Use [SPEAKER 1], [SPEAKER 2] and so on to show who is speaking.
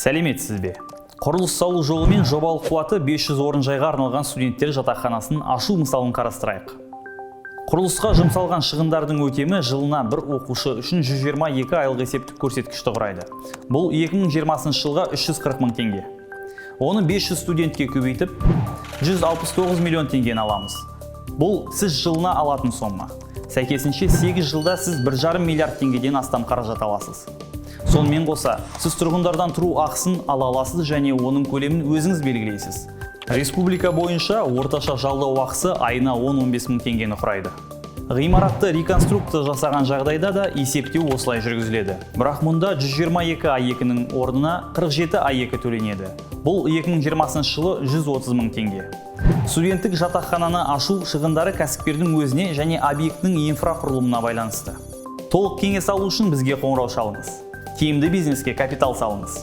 [SPEAKER 1] Сәлеметсіз бе? Құрылыс салу жолымен жобалық қуаты 500 орын жайға арналған студенттер жатақханасын ашу мысалын қарастырайық. Құрылысқа жұмсалған шығындардың өтемі жылына бір оқушы үшін 122 айлық есептік көрсеткішті құрайды. Бұл 2020 жылға 340 мың теңге. Оны 500 студентке көбейтіп, 169 миллион теңгені аламыз. Бұл сіз жылына алатын сома. Сәйкесінше 8 жылда сіз 1,5 миллиард теңгеден астам қаражат аласыз. Сонымен қоса, сіз тұрғындардан тұру ақысын ала аласыз және оның көлемін өзіңіз белгілейсіз. Республика бойынша орташа жалдау ақысы айына 10-15 мың теңгені құрайды. Ғимаратты реконструкция жасаған жағдайда да есептеу осылай жүргізіледі. Бірақ мұнда 122 А2-нің орнына 47 А2 төленеді. Бұл 2020 жылы 130 мың теңге. Студенттік жатақхананы ашу шығындары кәсіпкердің өзіне және объектінің инфрақұрылымына байланысты. Толық кеңес алу үшін бізге қоңырау шалыңыз. Тиімді бизнеске капитал салыңыз.